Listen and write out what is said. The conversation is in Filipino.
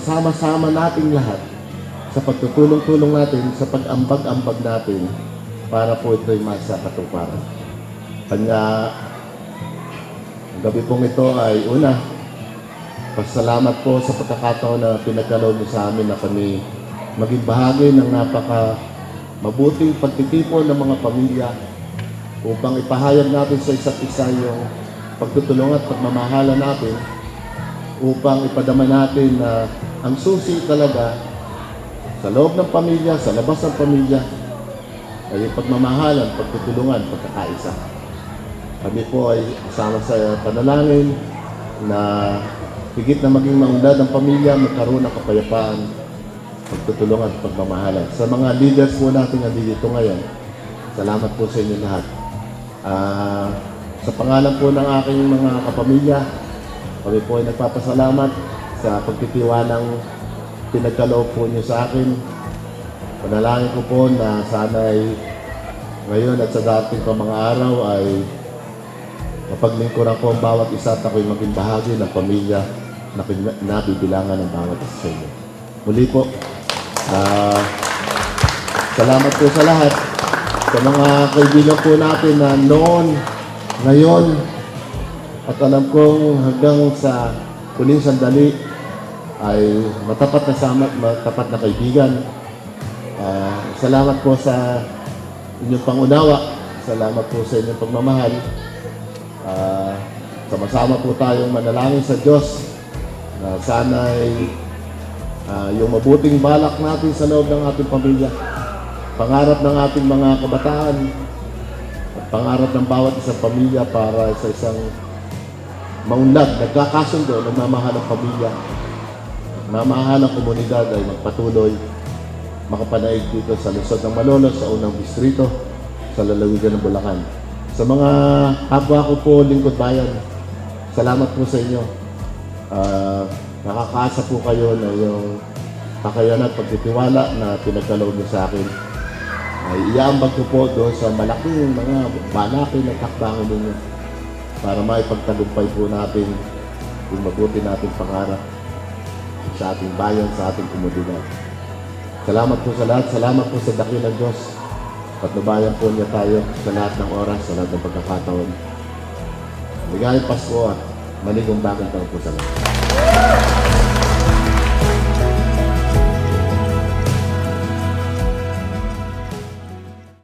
magsama-sama nating lahat sa pagtutulong-tulong natin, sa pag-ambag-ambag natin para po ito'y masa katuparan. Kanya, ang gabi pong ito ay una, pasalamat po sa pagkakataon na pinagkaloob niyo sa amin na kami maging bahagi ng napaka mabuting pagtitipon ng mga pamilya upang ipahayag natin sa isa't isa yung pagtutulungan at pagmamahalan natin upang ipadama natin na ang susi talaga sa loob ng pamilya, sa labas ng pamilya ay yung pagmamahalan, pagtutulungan, pagkakaisa. Kami po ay kasama sa panalangin na higit na maging maunlad ang pamilya, magkaroon ng kapayapaan, pagtutulungan at pagmamahalan. Sa mga leaders po natin na dito ngayon, salamat po sa inyo lahat. Sa pangalan po ng aking mga kapamilya, kami po ay nagpapasalamat sa pagtitiwalang pinagkaloob po niyo sa akin. Panalangin ko po na sana ay ngayon at sa dating pa mga araw ay mapaglingkuran ko ang bawat isa at ako'y maging bahagi ng pamilya na nabibilangan ng bawat isa sa inyo. Muli po, salamat po sa lahat. Sa mga kaibigan po natin na noon, ngayon, at alam kong hanggang sa huling sandali ay matapat na kaibigan. Salamat po sa inyong pangunawa. Salamat po sa inyong pagmamahal. Sama-sama po tayong manalangin sa Diyos na sana ay yung mabuting balak natin sa loob ng ating pamilya, pangarap ng ating mga kabataan, at pangarap ng bawat isang pamilya para sa isang maunlad, nagkakasundo, nagmamahal ng pamilya, nagmamahal ng komunidad ay magpatuloy makapanaig dito sa lungsod ng Malolos, sa unang distrito, sa lalawigan ng Bulacan. Sa mga kapwa ko po, lingkod bayan, salamat po sa inyo. Nakakaasa po kayo na yung kakayanan at pagtitiwala na pinagkaloob niyo sa akin ay iaambag ko po doon sa malaking mga banaki na takbangan ninyo para maipagtagumpay po natin yung mabuti nating pangarap sa ating bayan, sa ating komunidad. Salamat po sa lahat. Salamat po sa dakilang Diyos. Patnubayan po niya tayo sa lahat ng oras, sa lahat ng pagkakataon. Ligayang Pasko at maligong bagong taon po sa lahat.